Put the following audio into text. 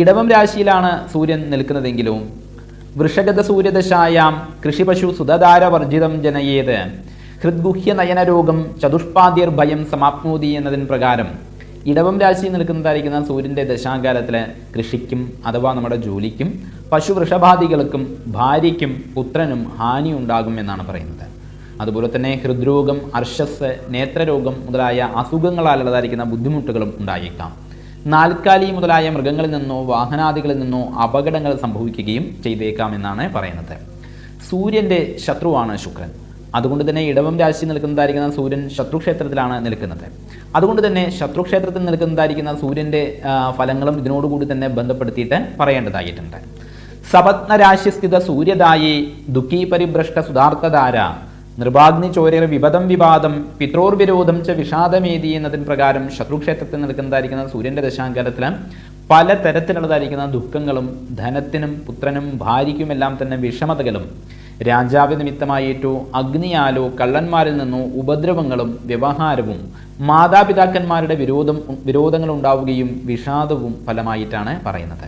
ഇടവം രാശിയിലാണ് സൂര്യൻ നിൽക്കുന്നതെങ്കിലും വൃഷഗത സൂര്യദശായാം കൃഷിപശു സുതധാരവർജിതം ജനയേത് ഹൃദ്ഗുഹ്യ നയനരോഗം ചതുഷ്പാദ്യർഭയം സമാപ്നോതി എന്നതിന് പ്രകാരം ഇടവം രാശിയിൽ നിൽക്കുന്നതായിരിക്കുന്ന സൂര്യൻ്റെ ദശാകാലത്തിൽ കൃഷിക്കും അഥവാ നമ്മുടെ ജോലിക്കും പശു വൃഷഭാദികൾക്കും ഭാര്യയ്ക്കും പുത്രനും ഹാനി ഉണ്ടാകും എന്നാണ് പറയുന്നത്. അതുപോലെ തന്നെ ഹൃദ്രോഗം, അർശസ്, നേത്രരോഗം മുതലായ അസുഖങ്ങളാലുള്ളതായിരിക്കുന്ന ബുദ്ധിമുട്ടുകളും ഉണ്ടായേക്കാം. നാൽക്കാലി മുതലായ മൃഗങ്ങളിൽ നിന്നോ വാഹനാദികളിൽ നിന്നോ അപകടങ്ങൾ സംഭവിക്കുകയും ചെയ്തേക്കാം എന്നാണ് പറയുന്നത്. സൂര്യൻ്റെ ശത്രുവാണ് ശുക്രൻ. അതുകൊണ്ട് തന്നെ ഇടവം രാശിയിൽ നിൽക്കുന്നതായിരിക്കുന്ന സൂര്യൻ ശത്രുക്ഷേത്രത്തിലാണ് നിൽക്കുന്നത്. അതുകൊണ്ട് തന്നെ ശത്രുക്ഷേത്രത്തിൽ നിൽക്കുന്നതായിരിക്കുന്ന സൂര്യൻ്റെ ഫലങ്ങളും ഇതിനോടുകൂടി തന്നെ ബന്ധപ്പെടുത്തിയിട്ട് പറയേണ്ടതായിട്ടുണ്ട്. സപത്നരാശിസ്ഥിത സൂര്യദായേ ദുഃഖീ പരിഭ്രഷ്ട സുധാർത്ഥധാര നിർഭാഗ്നി ചോര്യർ വിപദം വിവാദം പിത്രോർവിരോധം ച വിഷാദമേതി എന്നതിന് പ്രകാരം ശത്രുക്ഷേത്രത്തിൽ നിൽക്കുന്നതായിരിക്കുന്ന സൂര്യൻ്റെ ദശാകാലത്തിൽ പല തരത്തിലുള്ളതായിരിക്കുന്ന ദുഃഖങ്ങളും ധനത്തിനും പുത്രനും ഭാര്യയ്ക്കുമെല്ലാം തന്നെ വിഷമതകളും രാജാവ് നിമിത്തമായിട്ടോ അഗ്നിയാലോ കള്ളന്മാരിൽ നിന്നോ ഉപദ്രവങ്ങളും വ്യവഹാരവും മാതാപിതാക്കന്മാരുടെ വിരോധങ്ങളുണ്ടാവുകയും വിഷാദവും ഫലമായിട്ടാണ് പറയുന്നത്.